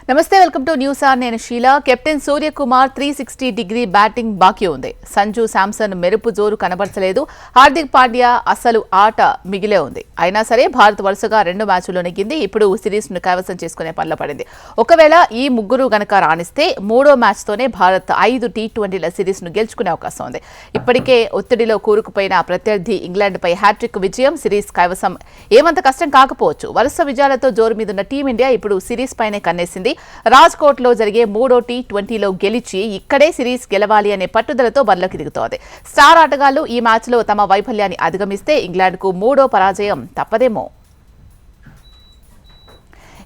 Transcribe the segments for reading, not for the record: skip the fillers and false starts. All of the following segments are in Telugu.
నమస్తే వెల్కమ్ టు న్యూస్ ఆర్ నేను షీలా. కెప్టెన్ సూర్యకుమార్ 360 బ్యాటింగ్ బాకీ ఉంది. సంజు శాంసన్ మెరుపు జోరు కనబరచలేదు. హార్దిక్ పాండ్యా అసలు ఆట మిగిలే ఉంది. అయినా సరే భారత్ వరుసగా 2 మ్యాచ్ల్లో నెగ్గింది. ఇప్పుడు సిరీస్ ను కైవసం చేసుకునే పనిలో పడింది. ఒకవేళ ఈ ముగ్గురు గనక రాణిస్తే 3వ మ్యాచ్తోనే భారత్ 5 టీ20ల సిరీస్ ను గెలుచుకునే అవకాశం ఉంది. ఇప్పటికే ఒత్తిడిలో కూరుకుపోయిన ప్రత్యర్థి ఇంగ్లాండ్పై హ్యాట్రిక్ విజయం సిరీస్ కైవసం ఏమంత కష్టం కాకపోవచ్చు. వరుస విజయాలతో జోరు మీదున్న టీమిండియా ఇప్పుడు సిరీస్ పైనే కన్నేసింది. రాజ్కోట్లో జరిగే 3వ టీ20లో గెలిచి ఇక్కడే సిరీస్ గెలవాలి అనే పట్టుదలతో బరిలోకి దిగుతోంది. స్టార్ ఆటగాళ్లు ఈ మ్యాచ్లో తమ వైఫల్యాన్ని అధిగమిస్తే ఇంగ్లాండ్కు 3వ పరాజయం తప్పదేమో.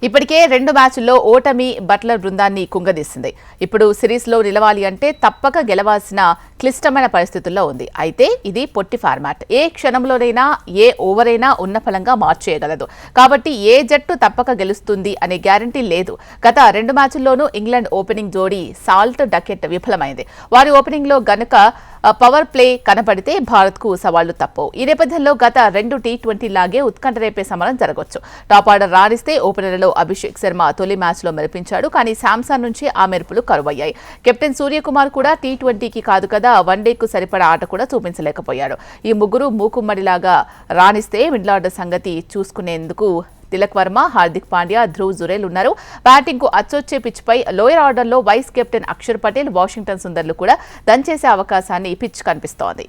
ఇప్పటికే 2 మ్యాచ్ల్లో ఓటమి బట్లర్ బృందాన్ని కుంగదీసింది. ఇప్పుడు సిరీస్లో నిలవాలి అంటే తప్పక గెలవాల్సిన క్లిష్టమైన పరిస్థితుల్లో ఉంది. అయితే ఇది పొట్టి ఫార్మాట్. ఏ క్షణంలోనైనా ఏ ఓవరైనా ఉన్న ఫలంగా మార్చేయగలదు. కాబట్టి ఏ జట్టు తప్పక గెలుస్తుంది అనే గ్యారంటీ లేదు. గత 2 మ్యాచ్ల్లోనూ ఇంగ్లాండ్ ఓపెనింగ్ జోడీ సాల్ట్ డకెట్ విఫలమైంది. వారి ఓపెనింగ్లో గనక పవర్ ప్లే కనపడితే భారత్కు సవాళ్లు తప్పవు. ఈ నేపథ్యంలో గత 2 టీ20 లాగే ఉత్కంఠ రేపే సమరం జరగొచ్చు. టాప్ ఆర్డర్ రాణిస్తే ఓపెనర్లలో అభిషేక్ శర్మ తొలి మ్యాచ్లో మెరిపించాడు. కానీ శాంసన్ నుంచి ఆ మెరుపులు కరువయ్యాయి. కెప్టెన్ సూర్యకుమార్ కూడా టీ20కి కాదు కదా వన్డేకు సరిపడా ఆట కూడా చూపించలేకపోయాడు. ఈ ముగ్గురు మూకుమ్మడిలాగా రాణిస్తే మిడిల్ ఆర్డర్ సంగతి చూసుకునేందుకు తిలక్ వర్మ, హార్దిక్ పాండ్యా, ధ్రువ్ జురేల్ ఉన్నారు. బ్యాటింగ్ కు అచ్చొచ్చే పిచ్పై లోయర్ ఆర్డర్లో వైస్ కెప్టెన్ అక్షర్ పటేల్, వాషింగ్టన్ సుందర్లు కూడా దంచేసే అవకాశాన్ని పిచ్ కనిపిస్తోంది.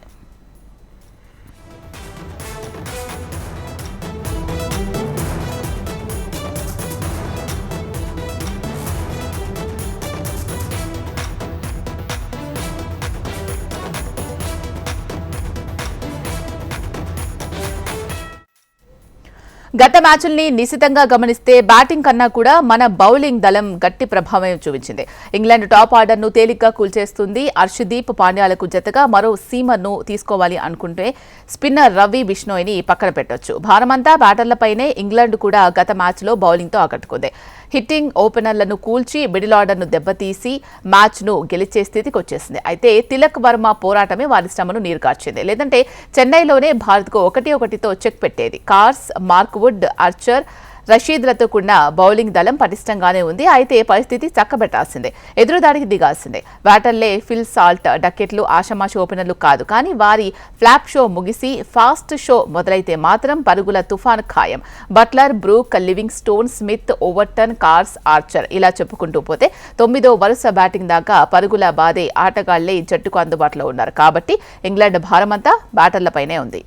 గత మ్యాచ్ల్ని నిశితంగా గమనిస్తే బ్యాటింగ్ కన్నా కూడా మన బౌలింగ్ దళం గట్టి ప్రభావం చూపించింది. ఇంగ్లాండ్ టాప్ ఆర్డర్ను తేలిగ్గా కూల్చేస్తుంది. హర్షదీప్ పాండ్యాలకు జతగా మరో సీమర్ను తీసుకోవాలి అనుకుంటే స్పిన్నర్ రవి బిష్ణోయ్ని పక్కన పెట్టొచ్చు. భారమంతా బ్యాటర్లపైనే. ఇంగ్లాండ్ కూడా గత మ్యాచ్లో బౌలింగ్తో ఆకట్టుకుంది. హిట్టింగ్ ఓపెనర్లను కూల్చి మిడిల్ ఆర్డర్ను దెబ్బతీసి మ్యాచ్ను గెలిచే స్థితికి వచ్చేసింది. అయితే తిలక్ వర్మ పోరాటమే వారి శ్రమను నీరుగార్చింది. లేదంటే చెన్నైలోనే భారత్కు 1-1తో చెక్ పెట్టేది. కార్స్, మార్క్వుడ్, ఆర్చర్, రషీద్లతో కూడిన బౌలింగ్ దళం పటిష్టంగానే ఉంది. అయితే పరిస్థితి చక్కబెట్టాల్సిందే. ఎదురుదాడికి దిగాల్సిందే. బ్యాటర్లే ఫిల్ సాల్ట్ డకెట్లు ఆషమాషి ఓపెనర్లు కాదు. కానీ వారి ఫ్లాప్ షో ముగిసి ఫాస్ట్ షో మొదలైతే మాత్రం పరుగుల తుఫాన్ ఖాయం. Butler, Brook, Livingstone, Smith, Overton, Carse, Archer ఇలా చెప్పుకుంటూ పోతే 9వ వరుస బ్యాటింగ్ దాకా పరుగుల బాదే ఆటగాళ్లే జట్టుకు అందుబాటులో ఉన్నారు. కాబట్టి ఇంగ్లాండ్ భారమంతా బ్యాటర్లపైనే ఉంది.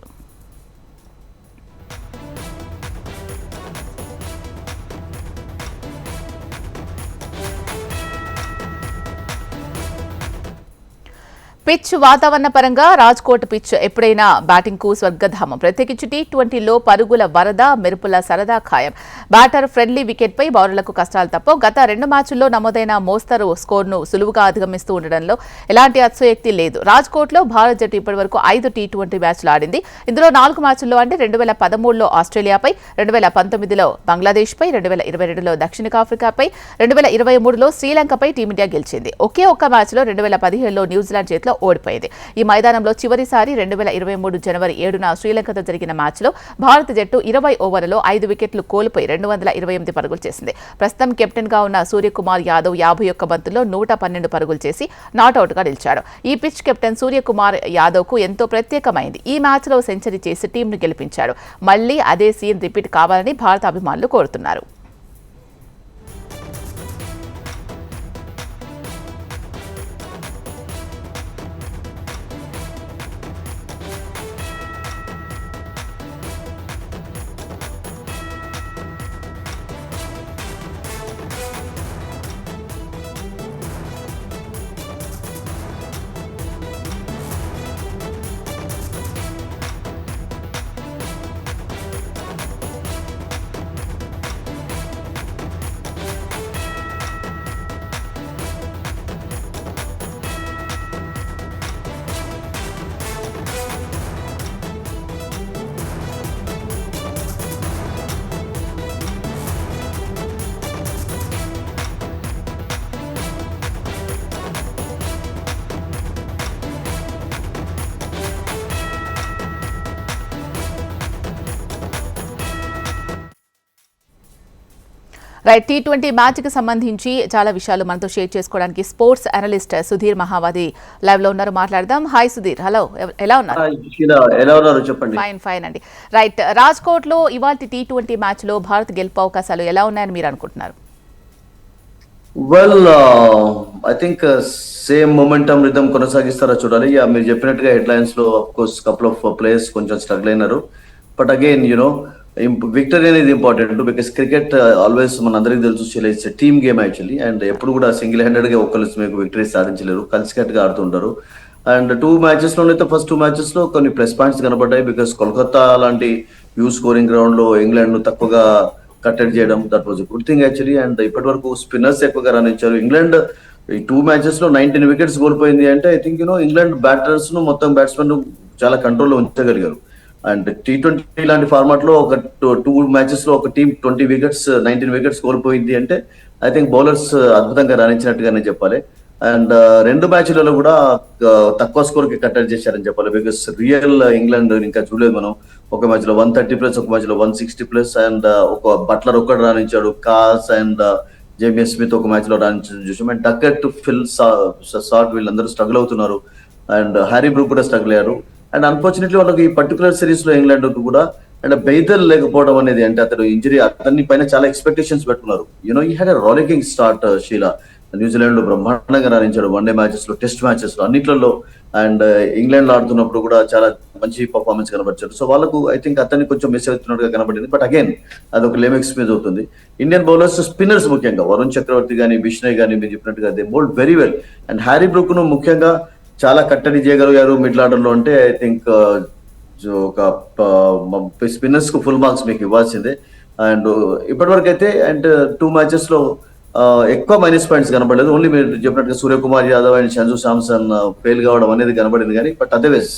పిచ్ వాతావరణ పరంగా రాజ్కోట్ పిచ్ ఎప్పుడైనా బ్యాటింగ్ కు స్వర్గధామం. ప్రత్యేకించి టీ20లో పరుగుల వరద, మెరుపుల సరదా ఖాయం. బ్యాటర్ ఫ్రెండ్లీ వికెట్ పై బౌలర్లకు కష్టాలు తప్ప గత 2 మ్యాచ్ల్లో నమోదైన మోస్తరు స్కోర్ను సులువుగా అధిగమిస్తూ ఉండడంలో ఎలాంటి అతిశయోక్తి లేదు. రాజ్కోట్లో భారత్ జట్టు ఇప్పటివరకు 5 టీ20 మ్యాచ్లు ఆడింది. ఇందులో 4 మ్యాచ్ల్లో అంటే 2013లో ఆస్ట్రేలియాపై, 2019లో బంగ్లాదేశ్పై, 2022లో దక్షిణాఫ్రికాపై, 2023లో శ్రీలంకపై టీమిండియా గెలిచింది. ఒకే ఒక్క మ్యాచ్లో 2017లో న్యూజిలాండ్ చేతిలో ఓడిపోయింది. ఈ మైదానంలో చివరిసారి 2023 జనవరి 7న శ్రీలంకతో జరిగిన మ్యాచ్లో భారత జట్టు 20 ఓవర్లలో 5 వికెట్లు కోల్పోయి 228 పరుగులు చేసింది. ప్రస్తుతం కెప్టెన్ గా ఉన్న సూర్యకుమార్ యాదవ్ 51 బంతుల్లో 112 పరుగులు చేసి నాట్అవుట్ గా నిలిచాడు. ఈ పిచ్ కెప్టెన్ సూర్యకుమార్ యాదవ్ కు ఎంతో ప్రత్యేకమైంది. ఈ మ్యాచ్లో సెంచరీ చేసి టీంను గెలిపించాడు. మళ్లీ అదే సీన్ రిపీట్ కావాలని భారత అభిమానులు కోరుతున్నారు. రైట్, T20 మ్యాచ్ కి సంబంధించి చాలా విషయాలు మనతో షేర్ చేసుకోవడానికి sports analyst Sudheer Mahavadi live లో ఉన్నారు. మాట్లాడదాం. హాయ్ సుధీర్. హలో, ఎలా ఉన్నారు? చెప్పండి. ఫైన్ అండి. రైట్, రాజ్కోట్ లో ఇవాళ T20 మ్యాచ్ లో భారత్ గెలుపు అవకాశాలు ఎలా ఉన్నాయని మీరు అనుకుంటున్నారు? Well, I think same momentum rhythm కొనసాగిస్తారా చూడాలి. మీరు చెప్పినట్టుగా హెడ్ లైన్స్ లో of course couple of players కొంచెం స్ట్రగుల్ అయినారు. బట్ అగైన్ విక్టరీ అనేది ఇంపార్టెంట్ బికాస్ క్రికెట్ ఆల్వేస్ మన అందరికీ తెలుసు it's team game actually. And ఎప్పుడు కూడా సింగిల్ హ్యాండెడ్ గా ఒకళ్ళు మీకు విక్టరీ సాధించలేరు, కలిసికట్టుగా ఆడుతుంటారు. అండ్ 2 మ్యాచెస్ లోనైతే ఫస్ట్ 2 మ్యాచెస్ లో కొన్ని ప్లస్ పాయింట్స్ కనబడ్డాయి. బికాస్ కోల్కతా లాంటి హ్యూ స్కోరింగ్ గ్రౌండ్ లో ఇంగ్లాండ్ ను తక్కువగా కట్టడి చేయడం, that was good thing actually. And ఇప్పటి వరకు స్పిన్నర్స్ ఎక్కువగా రన్ ఇచ్చారు. ఇంగ్లాండ్ ఈ 2 మ్యాచెస్ లో 19 వికెట్స్ కోల్పోయింది అంటే ఐ థింక్ ఇంగ్లాండ్ బ్యాటర్స్ ను మొత్తం బ్యాట్స్మెన్ చాలా కంట్రోల్లో ఉంచగలిగారు. అండ్ T20 లాంటి ఫార్మాట్ లో ఒక 2 మ్యాచెస్ లో ఒక టీం 20 వికెట్స్ 19 వికెట్స్ కోల్పోయింది అంటే ఐ థింక్ బౌలర్స్ అద్భుతంగా రాణించినట్టుగానే చెప్పాలి. అండ్ 2 మ్యాచ్లలో కూడా తక్కువ స్కోర్ కి కట్టడి చేశారని చెప్పాలి. బికాస్ రియల్ ఇంగ్లాండ్ ఇంకా చూడలేదు మనం. ఒక మ్యాచ్ లో 130+, ఒక మ్యాచ్ లో 160+. అండ్ ఒక బట్లర్ ఒక్కడు రాణించాడు. కాస్ అండ్ జేమియస్ స్మిత్ ఒక మ్యాచ్ లో రాణించడం చూసాం. అండ్ డక్కట్, ఫిల్ సాట్ వీళ్ళందరూ స్ట్రగుల్ అవుతున్నారు. అండ్ హ్యారీ బ్రూక్ కూడా స్ట్రగుల్ అయ్యారు. అండ్ అన్ఫార్చునేట్లీ వాళ్ళకి ఈ పర్టికులర్ సిరీస్ లో ఇంగ్లాండ్ కూడా అండ్ బెయితల్ లేకపోవడం అనేది, అంటే అతను ఇంజరీ, అతని పైన చాలా ఎక్స్పెక్టేషన్స్ పెట్టుకున్నారు. He had a rollicking start షీలా. న్యూజిలాండ్ లో బ్రహ్మాండంగా రాణించాడు. వన్డే మ్యాచెస్ లో, టెస్ట్ మ్యాచెస్ లో, అన్నిట్లలో. అండ్ ఇంగ్లాండ్ లో ఆడుతున్నప్పుడు కూడా చాలా మంచి పర్ఫార్మెన్స్ కనబరిచాడు. సో వాళ్ళకు ఐ థింక్ అతన్ని కొంచెం మిస్ అవుతున్నట్టుగా కనబడింది. బట్ అగైన్ అదొక లేమెక్స్ మీద అవుతుంది. ఇండియన్ బౌలర్స్, స్పిన్నర్స్ ముఖ్యంగా వరుణ్ చక్రవర్తి కానీ, బిష్నయ్ కానీ మీరు చెప్పినట్టుగా they bowled very well. And Harry Brook ను ముఖ్యంగా చాలా కట్టడి చేయగలిగారు మిడిల్ ఆర్డర్ లో. అంటే ఐ థింక్ ఒక స్పిన్నర్స్ కు ఫుల్ మార్క్స్ మీకు ఇవ్వాల్సిందే. అండ్ ఇప్పటి వరకు అయితే అండ్ 2 మ్యాచెస్ లో ఎక్కువ మైనస్ పాయింట్స్ కనబడలేదు. ఓన్లీ మీరు చెప్పినట్టుగా సూర్యకుమార్ యాదవ్ అండ్ సంజు శాంసన్ ఫెయిల్ కావడం అనేది కనబడింది. కానీ బట్ అదర్వైజ్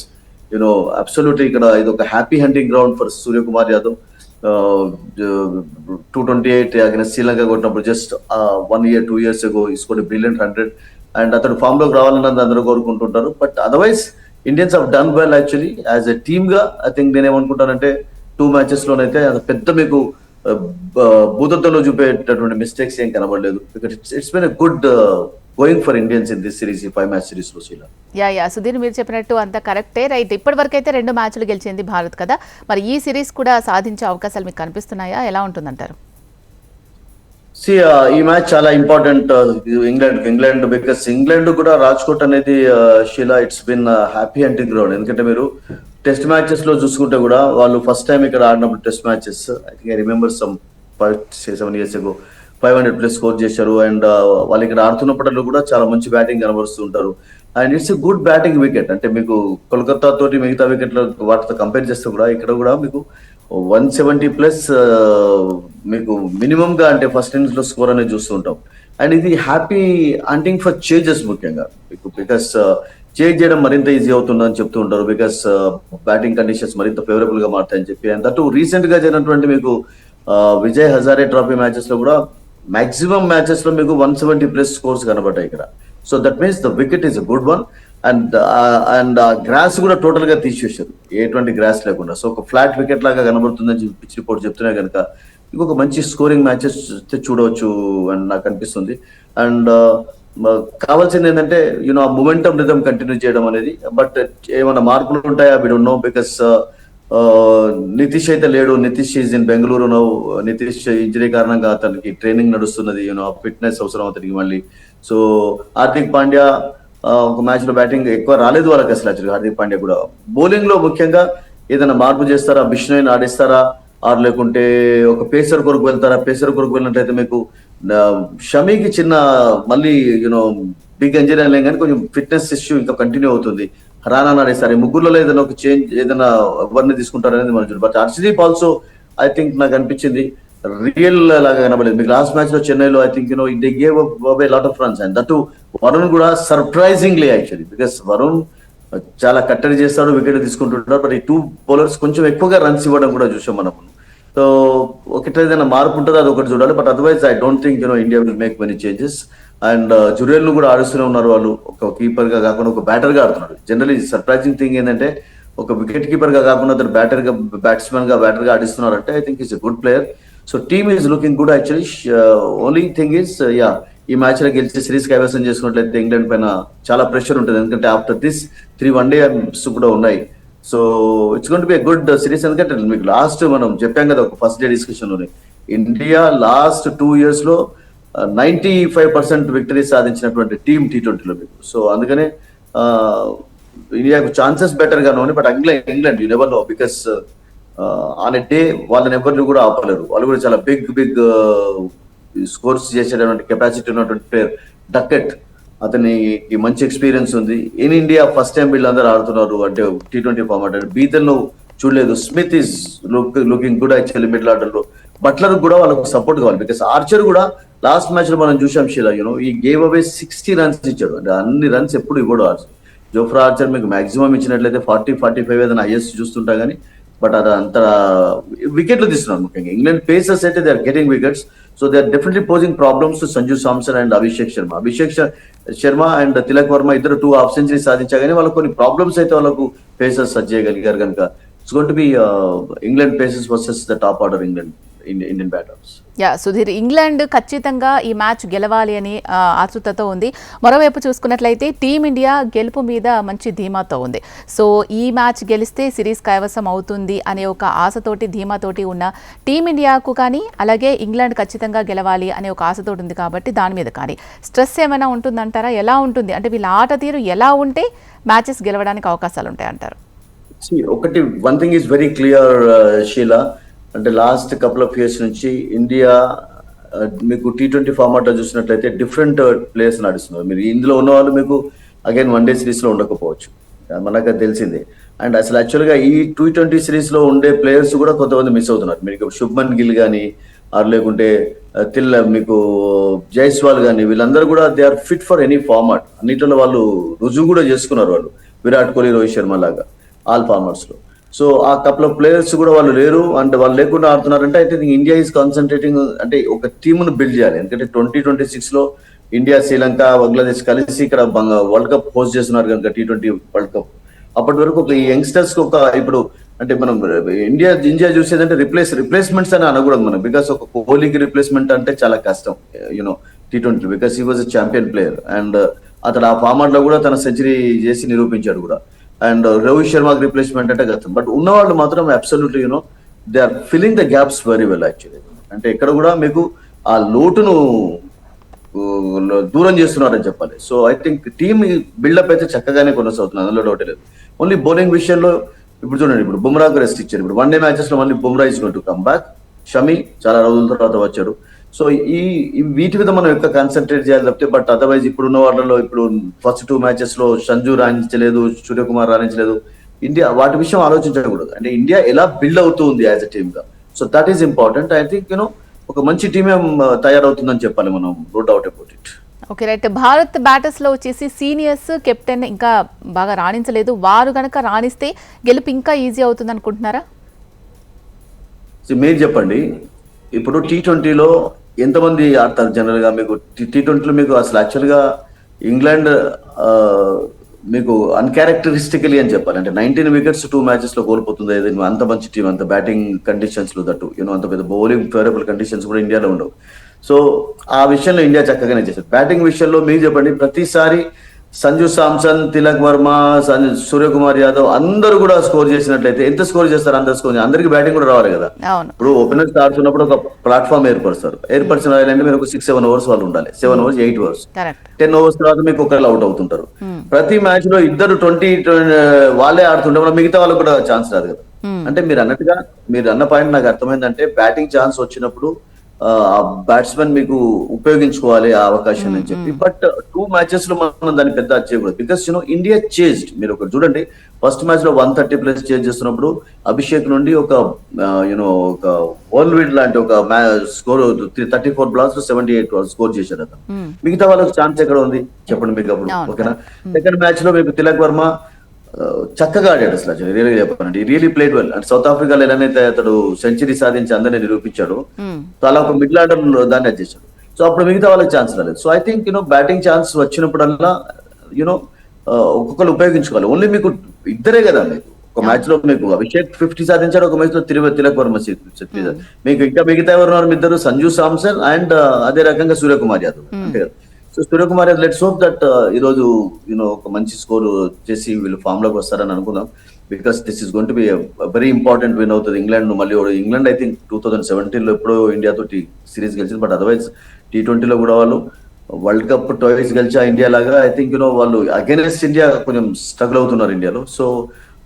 అబ్సల్యూట్లీ ఇక్కడ ఇది ఒక happy hunting ground for Suryakumar Yadav. 228 against Sri Lanka కొట్టినప్పుడు just 1 year 2 years ago he scored brilliant 100. And అతడు ఫామ్ లోకి రావాలన్నది అందరూ కోరుకుంటుంటారు. But otherwise Indians have done well actually as a team గా. ఐ థింక్ నేనేమనుకుంటానంటే 2 మ్యాచెస్ లోనైతే అది పెద్ద మీకు భూతత్వంలో చూపేటటువంటి మిస్టేక్స్ ఏం కనబడలేదు. It's been a good going for Indians in this series, ఈ 5 మ్యాచ్ సిరీస్ లో. యా సుధీర్, మీరు చెప్పినట్టు అంత కరెక్టే. రైట్, ఇప్పటి వరకు అయితే 2 మ్యాచ్లు గెలిచింది భారత్ కదా, మరి ఈ సిరీస్ కూడా సాధించే అవకాశాలు మీకు కనిపిస్తున్నాయా? ఎలా ఉంటుందంటారు? ఈ మ్యాచ్ చాలా ఇంపార్టెంట్ ఇంగ్లాండ్ బికాస్ ఇంగ్లాండ్ కూడా రాజ్కోట్ అనేది Sheela it's been happy hunting ground. ఎందుకంటే మీరు టెస్ట్ మ్యాచెస్ లో చూసుకుంటే కూడా వాళ్ళు ఫస్ట్ టైం ఇక్కడ ఆడినప్పుడు test matches I think I remember some 5-7 years ago 500+ score చేశారు. అండ్ వాళ్ళు ఇక్కడ ఆడుతున్నప్పటిలో కూడా చాలా మంచి బ్యాటింగ్ కనబరుస్తూ ఉంటారు. And it's a good batting wicket. అంటే మీకు కోల్కతా తోటి మిగతా వికెట్లు వాటితో కంపేర్ చేస్తే కూడా ఇక్కడ కూడా మీకు 170+ మీకు మినిమం గా అంటే ఫస్ట్ ఇన్నింగ్స్ లో స్కోర్ అనేది చూస్తూ ఉంటాం. అండ్ ఇది హ్యాపీ హంటింగ్ ఫర్ చేంజెస్ ముఖ్యంగా మీకు. బికాస్ చేంజ్ చేయడం మరింత ఈజీ అవుతుందని చెప్తూ ఉంటారు. బికాస్ బ్యాటింగ్ కండిషన్స్ మరింత ఫేవరబుల్ గా మారుతాయని చెప్పి. అండ్ దట్ రీసెంట్ గా జరిగినటువంటి మీకు విజయ్ హజారే ట్రోఫీ మ్యాచెస్ లో కూడా మాక్సిమం మ్యాచెస్ లో మీకు 170+ స్కోర్స్ కనబడ్డాయి ఇక్కడ. So that means the wicket is a good one. And grass కూడా టోటల్ గా తీసేసారు, ఎటువంటి గ్రాస్ లేకుండా. సో ఒక ఫ్లాట్ వికెట్ లాగా కనబడుతుందని పిచ్ రిపోర్ట్ చెప్తున్నా కనుక ఇంకొక మంచి స్కోరింగ్ మ్యాచెస్ చూడవచ్చు అని నాకు అనిపిస్తుంది. అండ్ కావాల్సింది ఏంటంటే ఆ మొమెంటం రిథం కంటిన్యూ చేయడం అనేది. బట్ ఏమైనా మార్పులు ఉంటాయా we don't know. Because Nitish అయితే లేడు. Nitish is in Bengaluru now. Nitish injury కారణంగా అతనికి ట్రైనింగ్ నడుస్తున్నది. ఫిట్నెస్ అవసరం అతనికి మళ్ళీ. సో హార్దిక్ పాండ్యా ఒక మ్యాచ్ లో బ్యాటింగ్ ఎక్కువ రాలేదు వాళ్ళకి అసలు. యాక్చువల్గా హార్దిక్ పాండ్యా కూడా బౌలింగ్ లో ముఖ్యంగా ఏదైనా మార్పు చేస్తారా, బిష్నోయ్ ఆడిస్తారా, ఆర్ లేకుంటే ఒక పేసర్ కొరకు వెళ్తారా? పేసర్ కొరకు వెళ్ళినట్టయితే మీకు షమీకి చిన్న మళ్ళీ బిగ్ ఇంజరీ అనలేం కానీ కొంచెం ఫిట్నెస్ ఇష్యూ ఇంకా కంటిన్యూ అవుతుంది. రానా ఆడేస్తారు. ఈ ముగ్గురులో ఏదైనా ఒక చేంజ్, ఏదైనా ఎవరిని తీసుకుంటారనేది మనం చూడాలి. But Harshdeep also I think నాకు అనిపించింది రియల్ లాగా కనబడలేదు. మీకు లాస్ట్ మ్యాచ్ లో చెన్నైలో I think they gave away lot of runs. And that Varun కూడా సర్ప్రైజింగ్లీ యాక్చువల్లీ, బికాస్ వరుణ్ చాలా కట్టడి చేస్తాడు, వికెట్ తీసుకుంటుంటాడు. బట్ ఈ 2 బౌలర్స్ కొంచెం ఎక్కువగా రన్స్ ఇవ్వడం కూడా చూసాం మనం. సో ఒకటి ఏదైనా మార్పు ఉంటుందో అది ఒకటి చూడాలి. But otherwise I don't think India will make many changes. And Jurel ను కూడా ఆడుస్తూనే ఉన్నారు వాళ్ళు. ఒక కీపర్ గా కాకుండా ఒక బ్యాటర్ గా ఆడుతున్నాడు. జనరల్లీ సర్ప్రైజింగ్ థింగ్ ఏంటంటే ఒక వికెట్ కీపర్ గా కాకుండా అతను బ్యాట్స్మెన్ గా బ్యాటర్ గా ఆడిస్తున్నారంటే I think is a good player. So team is looking good actually. Only thing is ఈ మ్యాచ్ లో గెలిచి సిరీస్ కైవసం చేసుకున్నట్లయితే ఇంగ్లాండ్ పైన చాలా ప్రెషర్ ఉంటుంది, ఎందుకంటే ఆఫ్టర్ దిస్ 3 వన్డేస్ కూడా ఉన్నాయి. So it's going to be a good series. ఎందుకంటే మీకు లాస్ట్ మనం చెప్పాం కదా ఒక ఫస్ట్ డే డిస్కషన్ లోనే, ఇండియా లాస్ట్ 2 years లో 95% విక్టరీ సాధించినటువంటి టీం T20లో మీకు. సో అందుకనే ఇండియాకు ఛాన్సెస్ బెటర్ గానే ఉన్నాయి. But England you never know, because on a day వాళ్ళని ఎవరిని కూడా ఆపలేరు. వాళ్ళు కూడా చాలా బిగ్ స్కోర్స్ చేసేటటువంటి కెపాసిటీ ఉన్నటువంటి ప్లేయర్ డకెట్, అతనికి మంచి ఎక్స్పీరియన్స్ ఉంది. ఇన్ ఇండియా ఫస్ట్ టైం వీళ్ళందరూ ఆడుతున్నారు అంటే T20 ఫార్మాట్. అంటే బీతన్ చూడలేదు, Smith is looking good actually middle order లో. బట్లర్ కూడా వాళ్ళకు సపోర్ట్ కావాలి, బికాస్ ఆర్చర్ కూడా లాస్ట్ మ్యాచ్ లో మనం చూసాం షీలా, ఈ గేవ్ అవే 60 runs ఇచ్చాడు. అంటే అన్ని రన్స్ ఎప్పుడు ఇవ్వడు ఆర్చర్. జోఫ్రా ఆర్చర్ మీకు మాక్సిమం ఇచ్చినట్లయితే 40-45 ఏదైనా హైయెస్ట్ చూస్తుంటా కానీ, బట్ అది అంత వికెట్లు తీస్తున్నారు. ముఖ్యంగా ఇంగ్లాండ్ పేసర్స్ అయితే they are getting wickets. So they are definitely posing problems to Sanju Samson and Abhishek Sharma and Tilak Varma ఇద్దరు 2 half centuries సాధించా కానీ వాళ్ళకు కొన్ని ప్రాబ్లమ్స్ అయితే వాళ్ళకు పేసర్స్ సర్చ్ చేయగలిగారు కనుక it's going to be England pacers versus the top order Indian batters. Sudheer, England ఖచ్చితంగా ఈ మ్యాచ్ గెలవాలి అని ఆతృతతో ఉంది. మరోవైపు చూసుకున్నట్లయితే టీమిండియా గెలుపు మీద మంచి ధీమాతో ఉంది. సో ఈ మ్యాచ్ గెలిస్తే సిరీస్ కైవసం అవుతుంది అనే ఒక ఆశతోటి ధీమాతోటి ఉన్న టీమిండియాకు కానీ, అలాగే ఇంగ్లాండ్ ఖచ్చితంగా గెలవాలి అనే ఒక ఆశతోటి ఉంది కాబట్టి దాని మీద కానీ స్ట్రెస్ ఏమైనా ఉంటుందంటారా? ఎలా ఉంటుంది అంటే వీళ్ళ ఆట తీరు ఎలా ఉంటే మ్యాచెస్ గెలవడానికి అవకాశాలు ఉంటాయంటారు? ఒకటి one thing is very clear Sheela, అంటే లాస్ట్ కపుల్ ఆఫ్ ఇయర్స్ నుంచి ఇండియా మీకు T20 ఫార్మాట్ లో చూసినట్లయితే డిఫరెంట్ ప్లేయర్స్ నడుస్తున్నారు. మీరు ఇందులో ఉన్న వాళ్ళు మీకు అగైన్ వన్డే సిరీస్ లో ఉండకపోవచ్చు, మనకు తెలిసిందే. అండ్ అసలు యాక్చువల్గా ఈ T20 సిరీస్ లో ఉండే ప్లేయర్స్ కూడా కొంతమంది మిస్ అవుతున్నారు. మీకు శుభ్మన్ గిల్ కానీ లేకుంటే మీకు జైస్వాల్ కానీ, వీళ్ళందరూ కూడా they are fit for any format. అన్నిటిలో వాళ్ళు రుజువు కూడా చేసుకున్నారు. వాళ్ళు విరాట్ కోహ్లీ, రోహిత్ శర్మ లాగా ఆల్ ఫార్మాట్స్ లో. సో ఆ కపుల్ ఆఫ్ ప్లేయర్స్ కూడా వాళ్ళు లేరు, అంటే వాళ్ళు లేకుండా ఆడుతున్నారంటే I think India is concentrating అంటే ఒక టీమును బిల్డ్ చేయాలి. ఎందుకంటే 2026 లో ఇండియా, శ్రీలంక, బంగ్లాదేశ్ కలిసి ఇక్కడ వరల్డ్ కప్ హోస్ట్ చేస్తున్నారు కనుక T20 వరల్డ్ కప్. అప్పటి వరకు ఒక ఈ యంగ్స్టర్స్ కి ఒక ఇప్పుడు అంటే మనం ఇండియా చూసేదంటే రిప్లేస్మెంట్స్ అని అనకూడదు మనం, బికాస్ ఒక కోహ్లీకి రిప్లేస్మెంట్ అంటే చాలా కష్టం T20, because he was a champion player and అతను ఆ ఫార్మాట్ లో కూడా తన సెంచరీ చేసి నిరూపించాడు కూడా. అండ్ రోహిత్ శర్మకి రిప్లేస్మెంట్ అంటే కష్టం. బట్ ఉన్న వాళ్ళు మాత్రం absolutely they are filling the gaps very well actually. అంటే ఇక్కడ కూడా మీకు ఆ లోటును దూరం చేస్తున్నారని చెప్పాలి. So I think team buildup అయితే చక్కగానే కొనసాగుతుంది, అందులో డౌట్ లేదు. ఓన్లీ బౌలింగ్ విషయంలో ఇప్పుడు చూడండి, ఇప్పుడు బుమ్రాకు రెస్ట్ ఇచ్చారు. ఇప్పుడు వన్డే మ్యాచెస్ లో మళ్ళీ Bumrah is going to come back, Shami చాలా రోజుల తర్వాత వచ్చారు. సో వీటి మీద మనం ఎక్కువ కాన్సన్ట్రేట్ చేయాలి తప్పితే, బట్ అదర్వైజ్ ఇప్పుడున్న వాళ్ళలో ఇప్పుడు ఫస్ట్ 2 matches లో సంజు రాణించలేదు, సూర్యకుమార్ రాణించలేదు. ఇండియా వాటి విషయం ఆలోచించకూడదు. అంటే ఇండియా ఎలా బిల్డ్ అవుతుంది యాజ్ అ టీమ్ గా. So that is important. I think ఒక మంచి టీమే తయారవుతుందని చెప్పాలి మనం, no doubt about it. Okay, right. Bharat batters లో వచ్చేసి సీనియర్స్, కెప్టెన్ ఇంకా బాగా రాణించలేదు. వారు గనక రాణిస్తే గెలుపు ఇంకా ఈజీ అవుతుంది అనుకుంటున్నారా? మీరు చెప్పండి, ఇప్పుడు T20లో ఎంతమంది ఆడతారు జనరల్ గా? మీకు T20లో మీకు అసలు యాక్చువల్ గా ఇంగ్లాండ్ మీకు అన్క్యారెక్టరిస్టికలీ అని చెప్పాలి. అంటే 19 wickets 2 matches లో కోల్పోతుంది. అంత మంచి టీం, అంత బ్యాటింగ్ కండిషన్స్ లో దట్టు అంత పెద్ద బౌలింగ్ ఫేవరబుల్ కండిషన్స్ కూడా ఇండియాలో ఉండవు. సో ఆ విషయంలో ఇండియా చక్కగానే చేశారు. బ్యాటింగ్ విషయంలో మీరు చెప్పండి, ప్రతిసారి సంజు సామ్సన్, తిలక్ వర్మ, సూర్యకుమార్ యాదవ్ అందరూ కూడా స్కోర్ చేసినట్లయితే ఎంత స్కోర్ చేస్తారు? అందరు స్కోర్, అందరికి బ్యాటింగ్ కూడా రావాలి కదా. ఇప్పుడు ఓపెనర్స్ ఆడుతున్నప్పుడు ఒక ప్లాట్ఫామ్ ఏర్పరిచిన అంటే మీరు ఒక 6-7 overs వాళ్ళు ఉండాలి, 7 overs 8 overs 10 overs తర్వాత మీకు ఒకళ్ళు అవుట్ అవుతుంటారు. ప్రతి మ్యాచ్ లో ఇద్దరు 20 వాళ్ళే ఆడుతుంటే మిగతా వాళ్ళకి కూడా ఛాన్స్ రాదు కదా. అంటే మీరు అన్నట్టుగా మీరు అన్న పాయింట్ నాకు అర్థమైందంటే బ్యాటింగ్ ఛాన్స్ వచ్చినప్పుడు ఆ బ్యాట్స్మెన్ మీకు ఉపయోగించుకోవాలి ఆ అవకాశం అని చెప్పి. బట్ 2 matches లో మనం దాన్ని పెద్ద చేయకూడదు, బికాస్ ఇండియా చేజ్డ్. మీరు ఒకటి చూడండి, ఫస్ట్ మ్యాచ్ లో 130+ చేజ్ చేస్తున్నప్పుడు అభిషేక్ నుండి ఒక ఒక వరల్డ్ లాంటి ఒక స్కోర్ 34 balls 78 స్కోర్ చేశాడు అతను. మిగతా వాళ్ళకి ఛాన్స్ ఎక్కడ ఉంది చెప్పండి మీకు అప్పుడు? ఓకేనా. సెకండ్ మ్యాచ్ లో మీకు తిలక్ వర్మ చక్కగా ఆడాడు అసలు, రియల్గా చెప్పాలంటే రియలీ ప్లేడ్ వెల్. అంటే సౌత్ ఆఫ్రికాలో ఎలానైతే అతడు సెంచరీ సాధించి అందరినీ నిరూపించాడు, సో అలా ఒక మిడిల్ ఆర్డర్ దాన్ని అది చేశాడు. సో అప్పుడు మిగతా వాళ్ళకి ఛాన్స్ రాలేదు. So I think batting chance వచ్చినప్పుడల్లా ఒక్కొక్కరు ఉపయోగించుకోవాలి. ఓన్లీ మీకు ఇద్దరే కదా, మీకు ఒక మ్యాచ్ లో మీకు అభిషేక్ 50 సాధించాడు, ఒక మ్యాచ్ లో తిలక్ వర్మ 60. మీకు ఇంకా మిగతా ఎవరు ఉన్నారు? ఇద్దరు, సంజు సామ్సన్ అండ్ అదే రకంగా సూర్యకుమార్ యాదవ్ అంతే కదా. So Suryakumar Yadav, let's hope that ఈ రోజు ఒక మంచి స్కోర్ చేసి వీళ్ళు ఫామ్ లోకి వస్తారని అనుకుందాం. Because this is going to be very important win అవుతుంది. ఇంగ్లాండ్ మళ్ళీ ఇంగ్లాండ్ ఐ థింక్ 2017 లో ఎప్పుడో ఇండియా తోటి సిరీస్ గెలిచింది. బట్ అదర్వైజ్ T20లో కూడా వాళ్ళు వరల్డ్ కప్ ట్వైస్ గెలిచా ఇండియా లాగా. ఐ థింక్ వాళ్ళు అగైనెస్ట్ ఇండియా కొంచెం స్ట్రగుల్ అవుతున్నారు ఇండియాలో. సో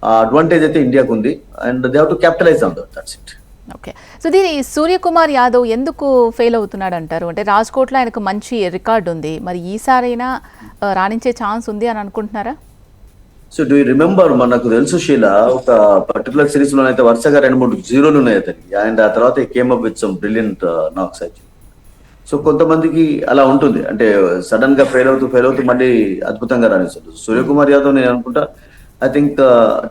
ఆ అడ్వాంటేజ్ అయితే ఇండియాకు ఉంది and they have to capitalise on that. That's it. Okay. So దీని సూర్యకుమార్ యాదవ్ ఎందుకు ఫెయిల్ అవుతున్నాడు అంటారు? అంటే రాజ్కోట్లో ఆయనకు మంచి రికార్డు ఉంది, మరి ఈసారైనా రాణించే ఛాన్స్ ఉంది అని అనుకుంటున్నారా? సో డూ యూ రిమెంబర్, మనకు తెలుసు షీలా, ఒక పర్టికులర్ సిరీస్ లోనైతే వరుసగా 2-3 జీరోలు ఉన్నాయి అతనికి. అండ్ ఆ తర్వాత came up with some brilliant knocks actually. So కొంతమందికి అలా ఉంటుంది, అంటే సడన్ గా ఫెయిల్ అవుతూ మళ్ళీ అద్భుతంగా రాణిస్తారు. సూర్యకుమార్ యాదవ్ నేను అనుకుంటా ఐ థింక్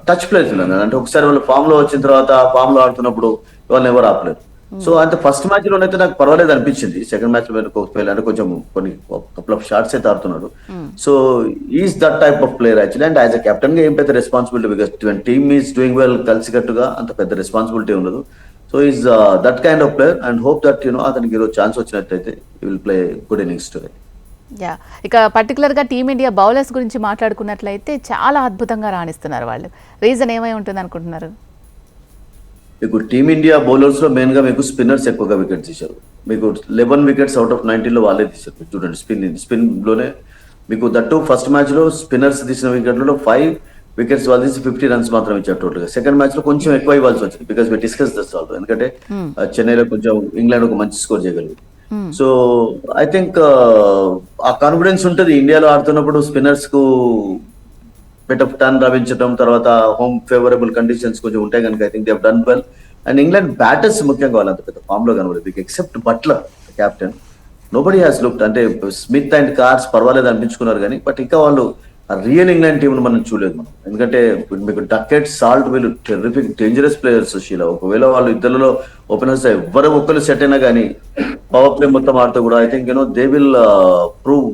టచ్ ప్లేస్ ఉన్నాను, అంటే ఒకసారి వాళ్ళు ఫామ్ లో వచ్చిన తర్వాత ఫామ్ లో ఆడుతున్నప్పుడు వాళ్ళని ఎవరు ఆపలేరు. సో అంటే ఫస్ట్ మ్యాచ్ లోనైతే నాకు పర్వాలేదు అనిపించింది. సెకండ్ మ్యాచ్ లో అంటే కొంచెం కొన్ని కపుల్ ఆఫ్ షాట్స్ అయితే ఆడుతున్నాడు. So is that type of player actually. And as a captain గా ఏం పెద్ద responsibility, because team is doing well, కలిసికట్టుగా అంత పెద్ద రెస్పాన్సిబిలిటీ ఉండదు. So is that kind of player and hope that అతనికి ఈరోజు ఛాన్స్ వచ్చినట్టయితే he will play good innings today. Yeah, ఇక పర్టికులర్గా టీమిండియా బౌలర్స్ గురించి మాట్లాడుకున్నట్లయితే చాలా అద్భుతంగా రాణిస్తున్నారు వాళ్ళు. రీజన్ ఏమై ఉంటుంది అనుకుంటున్నారు? మీకు టీమిండియా బౌలర్స్ లో మెయిన్ గా మీకు స్పిన్నర్స్ ఎక్కువగా వికెట్స్ తీశారు. మీకు 11 వికెట్స్ అవుట్ ఆఫ్ 19 లో వాళ్ళే తీశారు. మీరు చూడండి, స్పిన్ లోనే మీకు దట్టు ఫస్ట్ మ్యాచ్ లో స్పిన్నర్స్ తీసిన వికెట్లలో 5 వికెట్స్ వాళ్ళు తీసి 50 రన్స్ మాత్రం ఇచ్చారు టోటల్ గా. సెకండ్ మ్యాచ్ లో కొంచెం ఎక్కువ ఇవ్వాల్సి వచ్చింది, because we discuss this also. ఎందుకంటే చెన్నైలో కొంచెం ఇంగ్లాండ్ ఒక మంచి స్కోర్ చేయగలిగింది. సో ఐ థింక్ ఆ కాన్ఫిడెన్స్ ఉంటుంది ఇండియాలో ఆడుతున్నప్పుడు. స్పిన్నర్స్ కు బెట్ ఆఫ్ టర్న్ లభించడం, తర్వాత హోమ్ ఫేవరబుల్ కండిషన్స్ కొంచెం ఉంటాయి కనుక I think they have done well. And England batters ముఖ్యంగా వాళ్ళంత పెద్ద ఫామ్ లో కనబడేది, except Butler captain. Nobody has looked, అంటే స్మిత్ అండ్ కార్స్ పర్వాలేదు అనిపించుకున్నారు కానీ, బట్ ఇంకా వాళ్ళు రియల్ ఇంగ్లాండ్ టీం మనం చూడలేదు మనం. ఎందుకంటే మీకు డకెట్, సాల్ట్ వీళ్ళు టెర్రిఫిక్ డేంజరస్ ప్లేయర్స్ షీలా. ఒకవేళ వాళ్ళు ఇద్దరులో ఓపెనర్స్ ఎవరు ఒక్కరు సెట్ అయినా కానీ పవర్ ప్లే మొత్తం ఆడుతూ కూడా I think they will prove,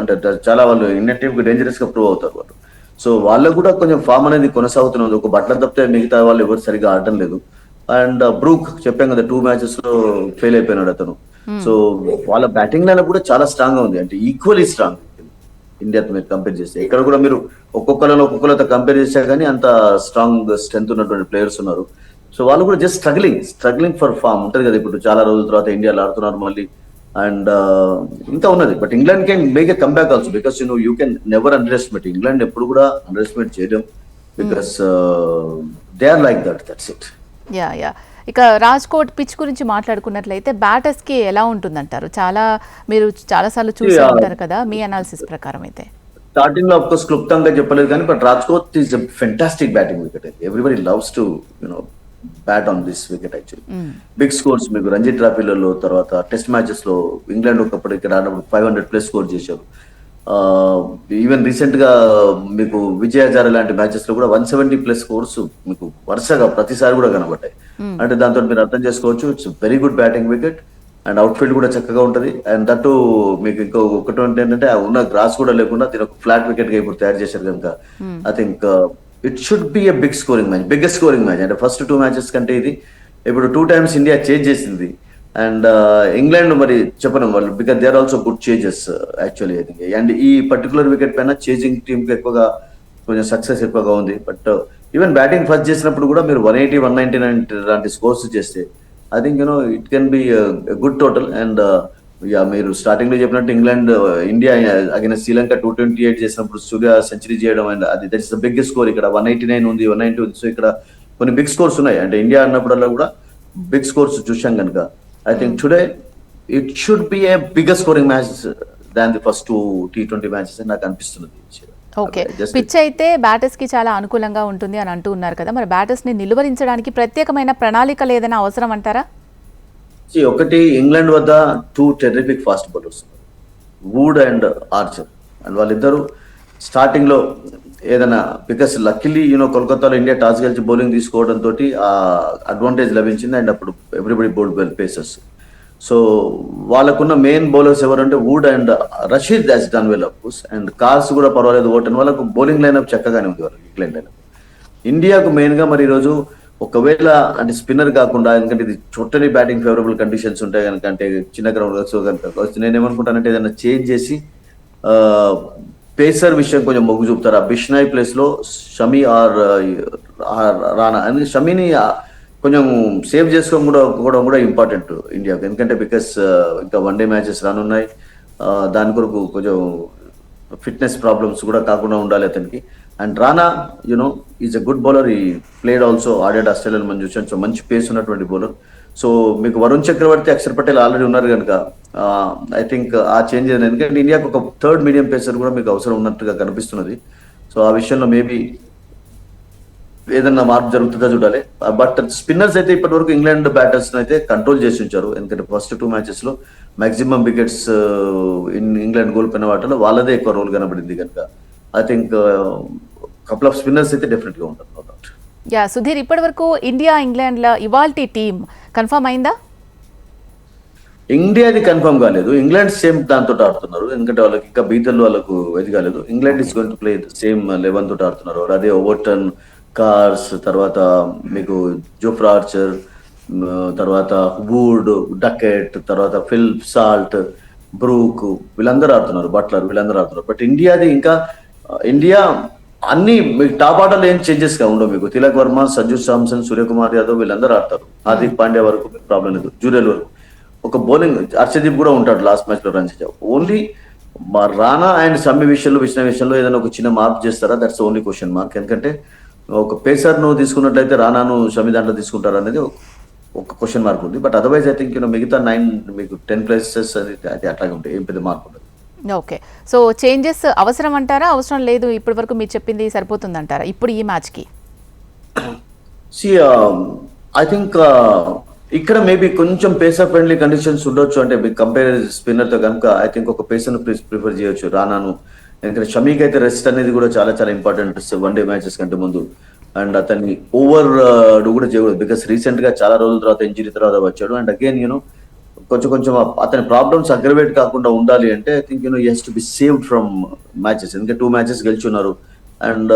అంటే చాలా వాళ్ళు ఇండియన్ టీమ్ కి డేంజరస్ గా ప్రూవ్ అవుతారు వాళ్ళు. సో వాళ్ళకు కూడా కొంచెం ఫామ్ అనేది కొనసాగుతున్నది. ఒక బట్లర్ తప్పితే మిగతా వాళ్ళు ఎవరు సరిగా ఆడటం లేదు. అండ్ బ్రూక్ చెప్పాం కదా 2 మ్యాచెస్ లో ఫెయిల్ అయిపోయినాడు అతను. సో వాళ్ళ బ్యాటింగ్ లైన్ కూడా చాలా స్ట్రాంగ్ గా ఉంది, అంటే ఈక్వల్లీ స్ట్రాంగ్ ఇండియాతో మీరు కంపేర్ చేస్తే. ఇక్కడ కూడా మీరు ఒక్కొక్కరితో కంపేర్ చేసా కానీ అంత స్ట్రాంగ్ స్ట్రెంత్ ఉన్నటువంటి ప్లేయర్స్ ఉన్నారు. సో వాళ్ళు కూడా జస్ట్ స్ట్రగ్లింగ్ ఫర్ ఫామ్ ఉంటుంది కదా. ఇప్పుడు చాలా రోజుల తర్వాత ఇండియాలో ఆడుతున్నారు మళ్ళీ, అండ్ ఇంకా ఉన్నది. But England can make a comeback also, because you can never underestimate. England ఎప్పుడు కూడా అండర్ ఎస్టిమేట్ చేయడం, because they are like that. That's it. Yeah, ఇక రాజ్కోట్ పిచ్ గురించి మాట్లాడుకున్నట్లయితే బ్యాటర్స్ కి ఎలా ఉంటుందంటారు? మీరు చాలాసార్లు చూసి ఉంటారు కదా, మీ అనాలిసిస్ ప్రకారం అయితే. స్టార్టింగ్ లో ఆఫ్కోర్స్ క్లుప్తంగా చెప్పలేదు కానీ, but Rajkot is fantastic batting wicket. Everybody loves to bat on this wicket actually. Big scores మీకు రంజీ ట్రాఫీలలో, తర్వాత టెస్ట్ మ్యాచెస్ లో ఇంగ్లాండ్ ఒకప్పుడు ఇక్కడ ఆడినప్పుడు 500+ స్కోర్ చేశారు. ఈవెన్ రీసెంట్ గా మీకు విజయ్ హజారే లాంటి మ్యాచెస్ లో కూడా 170+ స్కోర్స్ మీకు వరుసగా ప్రతిసారి కూడా కనబడ్డాయి. అంటే దాంతో మీరు అర్థం చేసుకోవచ్చు, it's very good batting wicket. And out field కూడా చక్కగా ఉంటది. అండ్ దట్టు మీకు ఒకటి ఏంటంటే ఉన్న గ్రాస్ కూడా లేకుండా దీని ఒక ఫ్లాట్ వికెట్ గా ఇప్పుడు తయారు చేశారు కనుక I think it should be a big scoring match, biggest scoring match. అంటే ఫస్ట్ 2 మ్యాచెస్ కంటే ఇది ఇప్పుడు 2 times ఇండియా చేంజ్ చేసింది. అండ్ ఇంగ్లాండ్ మరి చెప్పను వాళ్ళు, because they are also good changes actually I think. And ఈ పర్టికులర్ వికెట్ పైన చేజింగ్ టీమ్ కి ఎక్కువగా కొంచెం సక్సెస్ ఎక్కువగా ఉంది. బట్ ఈవెన్ బ్యాటింగ్ ఫస్ట్ చేసినప్పుడు కూడా మీరు 180, 199 లాంటి స్కోర్స్ చేస్తే I think it can be good total. And మీరు స్టార్టింగ్ లో చెప్పినట్టు ఇండియా అగైన్స్ శ్రీలంక 228 చేసినప్పుడు సూర్య సెంచరీ చేయడం, అండ్ అది that is the biggest score. ఇక్కడ 189 ఉంది, 190 ఉంది. సో ఇక్కడ కొన్ని బిగ్ స్కోర్స్ ఉన్నాయి. అంటే ఇండియా అన్నప్పుడల్లా కూడా బిగ్ స్కోర్స్ చూసాం కనుక I think today it should B a bigger scoring match than the first 2 T20 matches అని నాకు అనిపిస్తున్నది. ఓకే, పిచ్ అయితే బ్యాటర్స్ కి చాలా అనుకూలంగా ఉంటుంది అని అంటూ ఉన్నారు కదా, మరి బ్యాటర్స్ ని నిలువరించడానికి ప్రత్యేకమైన ప్రణాళిక లేదన్నా అవసరం అంటారా? ఒకటి, ఇంగ్లాండ్ వద్ద 2 terrific fast bowlers, Wood and Archer. And వాళ్ళిద్దరు స్టార్టింగ్ లో ఏదైనా, బికాస్ లక్కీలీ కోల్కతాలో ఇండియా టాస్ గెలిచి బౌలింగ్ తీసుకోవడం తోటి ఆ అడ్వాంటేజ్ లభించింది. అండ్ అప్పుడు everybody bowled well pacers. So వాళ్ళకున్న మెయిన్ బౌలర్స్ ఎవరంటే Wood and Rashid has done well of course. And Carse కూడా పర్వాలేదు. ఓటన్ వాళ్ళకు బౌలింగ్ లైనప్ చక్కగానే ఉంది వాళ్ళకి ఇంగ్లాండ్ లైనప్. ఇండియాకు మెయిన్గా మరి ఈరోజు ఒకవేళ అంటే స్పిన్నర్ కాకుండా, ఎందుకంటే ఇది చుట్టని బ్యాటింగ్ ఫేవరబుల్ కండిషన్స్ ఉంటాయి కనుక, అంటే చిన్న గ్రౌండ్ సో కనుక నేను ఏమనుకుంటానంటే ఏదైనా చేంజ్ చేసి పేసర్ విషయం కొంచెం మొగ్గు చూపుతారు. ఆ బిష్నాయ్ ప్లేస్ లో షమి ఆర్ రానా అని షమిని కొంచెం సేవ్ చేసుకోవడం కూడా ఇంపార్టెంట్ ఇండియాకు. ఎందుకంటే బికాస్ ఇంకా వన్డే మ్యాచెస్ రానున్నాయి. దాని కొరకు కొంచెం ఫిట్నెస్ ప్రాబ్లమ్స్ కూడా కాకుండా ఉండాలి అతనికి. And Rana you know is a good bowler. ఈ ప్లేడ్ ఆల్సో ఆడాడు ఆస్ట్రేలియన్ మనం చూసాం. సో మంచి పేస్ ఉన్నటువంటి బౌలర్. సో మీకు వరుణ్ చక్రవర్తి, అక్షర్ పటేల్ ఆల్రెడీ ఉన్నారు కనుక ఐ థింక్ ఆ చేంజ్ అయింది. ఎందుకంటే ఇండియాకు ఒక థర్డ్ మీడియం పేసర్ కూడా మీకు అవసరం ఉన్నట్టుగా కనిపిస్తున్నది. సో ఆ విషయంలో మేబీ ఏదన్నా మార్పు జరుగుతుందా చూడాలి. బట్ స్పిన్నర్స్ అయితే ఇప్పటి వరకు ఇంగ్లాండ్ బ్యాటర్స్ అయితే కంట్రోల్ చేసి ఉంచారు. ఎందుకంటే ఫస్ట్ 2 మ్యాచెస్ లో మాక్సిమం వికెట్స్ ఇంగ్లాండ్ కోల్పోయిన వాటిలో వాళ్ళదే ఎక్కువ రోల్ కనబడింది కనుక I think couple of spinners అయితే డెఫినెట్ గా ఉంటారు. No doubt. యా సుధీర్, ఇప్పటి వరకు ఇండియా ఇంగ్లాండ్ ల ఇవాల్టి టీం కన్ఫర్మ్ అయిందా? ఇండియాది కన్ఫర్మ్ కాలేదు. ఇంగ్లాండ్ సేమ్ దాంతో ఆడుతున్నారు. ఎందుకంటే వాళ్ళకి ఇంకా బీతలు వాళ్ళకు ఇది కాలేదు. England is going to play same 11 తోటి ఆడుతున్నారు. అదే ఓవర్టన్, కార్స్, తర్వాత మీకు జోఫ్రా ఆర్చర్, తర్వాత వుడ్, డకెట్, తర్వాత ఫిల్ సాల్ట్, బ్రూక్ వీళ్ళందరూ ఆడుతున్నారు. బట్లర్ వీళ్ళందరూ ఆడుతున్నారు. బట్ ఇండియాది ఇంకా ఇండియా అన్ని మీకు టాప్ ఆర్డర్లో ఏం చేంజెస్ గా ఉండవు. మీకు తిలక్ వర్మ, సంజు శాంసన్, సూర్యకుమార్ యాదవ్ వీళ్ళందరూ ఆడతారు. హార్దిక్ పాండ్యా వరకు ప్రాబ్లం లేదు. జూరేల్ వరకు ఒక బౌలింగ్ హర్షదీప్ కూడా ఉంటాడు లాస్ట్ మ్యాచ్ లో రన్ చేసావు. ఓన్లీ రానా అండ్ సమ్మి విషయంలో విషయంలో ఏదైనా ఒక చిన్న మార్పు చేస్తారా? That's only question mark. ఎందుకంటే ఒక పేసర్ ను తీసుకున్నట్లయితే రానాను షమి దాంట్లో తీసుకుంటారు అనేది ఒక క్వశ్చన్ మార్క్ ఉంది. బట్ అదర్వైజ్ ఐ థింక్ మిగతా 9 మీకు 10 ప్లేసెస్ అది అట్లాగే ఉంటాయి. ఏం పెద్ద మార్పు ఉండదు. ఓకే, సో చేంజెస్ అవసరం అంటారా, అవసరం లేదు, ఇప్పటి వరకు మీరు చెప్పింది సరిపోతుంది అంటారా ఇప్పుడు ఈ మ్యాచ్ కి? ఐ థింక్ ఇక్కడ మేబీ కొంచెం పేసర్ ఫ్రెండ్లీ కండిషన్స్ ఉండొచ్చు. అంటే కంపేర్ స్పిన్నర్ తో కనుక ఐ థింక్ ఒక పేసర్ ను ప్రిఫర్ చేయొచ్చు రానాను. ఎందుకంటే షమీకి అయితే రెస్ట్ అనేది కూడా చాలా చాలా ఇంపార్టెంట్ వన్ డే మ్యాచెస్ కంటే ముందు. అండ్ అతన్ని ఓవర్ కూడా చేయకూడదు. బికాస్ రీసెంట్ గా చాలా రోజుల తర్వాత ఇంజరీ తర్వాత వచ్చాడు. అండ్ అగైన్ కొంచెం అతని ప్రాబ్లమ్స్ అగ్రవేట్ కాకుండా ఉండాలి అంటే I think he has to be saved from matches. ఎందుకంటే 2 మ్యాచెస్ గెలిచున్నారు. అండ్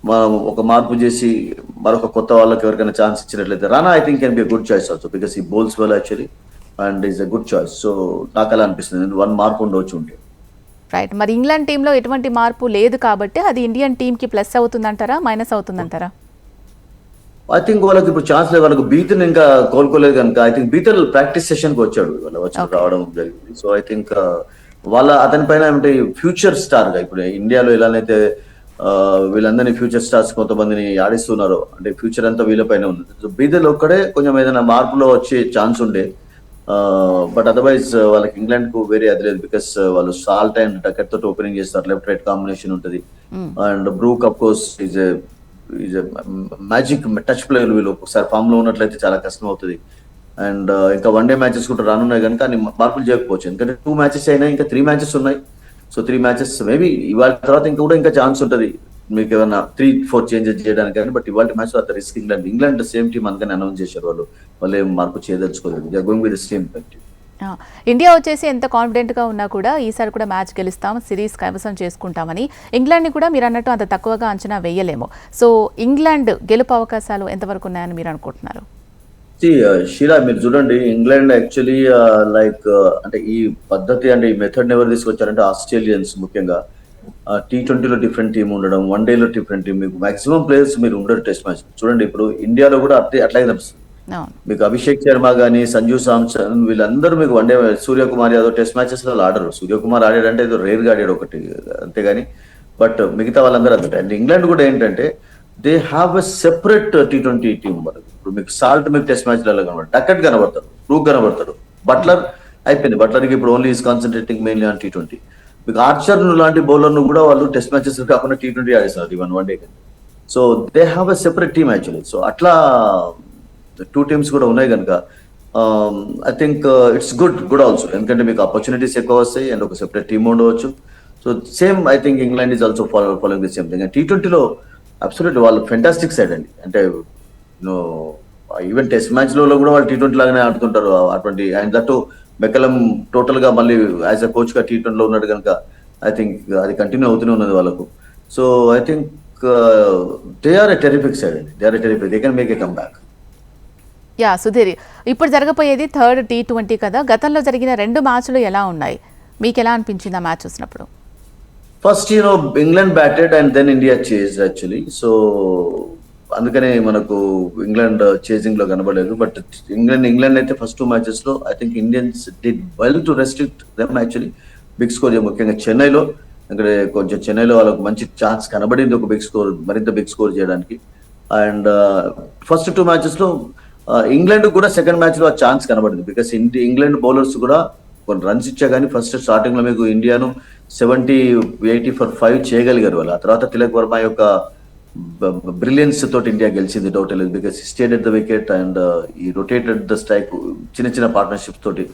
మనం ఒక మార్పు చేసి మరొక కొత్త వాళ్ళకి ఎవరికైనా ఛాన్స్ ఇచ్చినట్లయితే Rana I think can be good choice also. Because he bowls well actually and is a good choice. So నాకు అలా అనిపిస్తుంది. 1 మార్పు ఉండవచ్చు ఉంటే. రైట్, మరి ఇంగ్లాండ్ టీంలో ఎటువంటి మార్పు లేదు కాబట్టి అది ఇండియన్ టీమ్ కి ప్లస్ అవుతుందంటారా, మైనస్ అవుతుందంటారా? ఐ థింక్ వాళ్ళకి ఇప్పుడు ఛాన్స్ లేదు. వాళ్ళకి బీతల్ ఇంకా కోలుకోలేదు కనుక ఐ థింక్ బీతల్ ప్రాక్టీస్ సెషన్ కి వచ్చాడు. వాళ్ళు వచ్చి రావడం జరిగింది. సో ఐ థింక్ అతని పైన ఏమంటే ఫ్యూచర్ స్టార్ గా ఇప్పుడు ఇండియాలో ఎలానైతే వీళ్ళందరినీ ఫ్యూచర్ స్టార్స్ కొంతమందిని ఆడిస్తున్నారు, అంటే ఫ్యూచర్ అంతా వీళ్ళపైన ఉంది. సో బీదల్ ఒక్కడే కొంచెం ఏదైనా మార్పులో వచ్చే ఛాన్స్ ఉండే. బట్ అదర్వైజ్ వాళ్ళకి ఇంగ్లాండ్ కు వేరే అది లేదు. బికాస్ వాళ్ళు సాల్ట్ అండ్ డకెట్ తోటి ఓపెనింగ్ చేస్తారు. లెఫ్ట్ రైట్ కాంబినేషన్ ఉంటుంది. And Brook of course is magic touch player. వీళ్ళు ఒకసారి ఫామ్ లో ఉన్నట్లయితే చాలా కష్టం అవుతుంది. అండ్ ఇంకా వన్ డే మ్యాచెస్ కూడా రానున్నాయి కనుక అన్ని మార్పులు చేయకపోవచ్చు. ఎందుకంటే 2 మ్యాచెస్ అయినా ఇంకా 3 మ్యాచెస్ ఉన్నాయి. సో 3 మ్యాచెస్ మేబీ ఇవాళ తర్వాత ఇంకా ఛాన్స్ ఉంటుంది మీకు ఏమైనా 3-4 చేంజెస్ చేయడానికి. కానీ బట్ ఇవాళ మ్యాచ్ అంత రిస్క్ ఇంగ్లాండ్ సేమ్ టీమ్ అందుకని అనౌన్స్ చేశారు. వాళ్ళు ఏం మార్పు చేయదలుచుకోలేదు. They are going with the same team. India వచ్చేసి ఎంత కాన్ఫిడెంట్ గా ఉన్నా కూడా ఈసారి కూడా మ్యాచ్ గెలుస్తాం, సిరీస్ కైవసం చేసుకుంటామని ఇంగ్లాండ్ ని కూడా మీరు అన్నట్టు అంత తక్కువగా అంచనా వేయలేము. సో ఇంగ్లాండ్ గెలుపు అవకాశాలు ఎంతవరకు ఉన్నాయని మీరు అనుకుంటున్నారు? షీలా మీరు చూడండి, ఇంగ్లాండ్ యాక్చువల్లీ లైక్ అంటే ఈ పద్ధతి అంటే ఈ మెథడ్ ఎవరు తీసుకొచ్చారంటే ఆస్ట్రేలియన్స్ ముఖ్యంగా. T20లో డిఫరెంట్ టీం ఉండడం, వన్ డేలో డిఫరెంట్ టీం, మీకు మాక్సిమం ప్లేయర్స్ మీరు ఉండరు టెస్ట్ మ్యాచ్. చూడండి ఇప్పుడు ఇండియాలో కూడా అట్లాగే నడుస్తుంది. మీకు అభిషేక్ శర్మ గానీ, సంజు శాంసన్ వీళ్ళందరూ మీకు one day, Suryakumar Yadav test matches లో ఆడరు. సూర్యకుమార్ ఆడాడంటే ఏదో రేర్ గా ఆడాడు ఒకటి అంతేగాని, బట్ మిగతా వాళ్ళందరూ అంతే. అండ్ ఇంగ్లాండ్ కూడా ఏంటంటే they have a separate T20 team. ఇప్పుడు మీకు సాల్ట్ మీకు టెస్ట్ మ్యాచ్ లలో కనబడతారు, డకెట్ కనబడతాడు, బ్రూక్ కనబడతాడు, బట్లర్ అయిపోయింది. బట్లర్కి ఇప్పుడు only is concentrating mainly on T20. మీకు ఆర్చర్ లాంటి బౌలర్ ను కూడా వాళ్ళు టెస్ట్ మ్యాచెస్ కాకుండా T20 ఆడేస్తారు even one day. So they have a separate team actually. So అట్లా 2 టీమ్స్ కూడా ఉన్నాయి కనుక I think it's good also. ఎందుకంటే మీకు ఆపర్చునిటీస్ ఎక్కువ వస్తాయి అండ్ ఒక సెపరేట్ టీమ్ ఉండవచ్చు. So same I think England is also following the same thing. T20లో అబ్సల్యూట్ వాళ్ళు ఫెంటాస్టిక్ సైడ్ అండి. అంటే ఈవెన్ టెస్ట్ మ్యాచ్ లో కూడా వాళ్ళు T20 లాగానే ఆడుతుంటారు అటువంటి. అండ్ దట్ మెకలం టోటల్ గా మళ్ళీ యాజ్ అ కోచ్ గా T20లో ఉన్నాడు కనుక ఐ థింక్ అది కంటిన్యూ అవుతూనే ఉన్నది వాళ్ళకు. So I think they are a terrific side అండి. They are a terrific. They can make a come back. Yeah Sudheer, ఇప్పుడు జరగబోయేది థర్డ్ T20 కదా, గతంలో జరిగిన 2 మ్యాచ్లు ఎలా ఉన్నాయి, మీకు ఎలా అనిపించింది ఆ మ్యాచ్ చూసినప్పుడు? First England batted and then India chase actually. So అందుకనే మనకు ఇంగ్లాండ్ చేజింగ్ లో కనబడలేదు. బట్ ఇంగ్లాండ్ అయితే ఫస్ట్ 2 మ్యాచెస్ లో I think Indians did well to restrict them actually. Big score ముఖ్యంగా చెన్నైలో, ఇక్కడ కొంచెం చెన్నైలో వాళ్ళకు మంచి ఛాన్స్ కనబడింది ఒక బిగ్ స్కోర్, మరింత బిగ్ స్కోర్ చేయడానికి. అండ్ ఫస్ట్ 2 మ్యాచెస్ లో ఇంగ్లాండ్ కూడా సెకండ్ మ్యాచ్ లో ఆ ఛాన్స్ కనబడింది. బికాస్ ఇంగ్లాండ్ బౌలర్స్ కూడా కొన్ని రన్స్ ఇచ్చా కానీ ఫస్ట్ స్టార్టింగ్ లో మీకు ఇండియాను 70-80 for 5 చేయగలిగారు వాళ్ళు. ఆ తర్వాత తిలక్ వర్మ యొక్క బ్రిలియన్స్ తోటి ఇండియా గెలిచింది, డౌట్ లేదు. Because stayed at the wicket and ఈ రొటేటెడ్ ద స్ట్రైక్ చిన్న చిన్న పార్ట్నర్షిప్ తోటి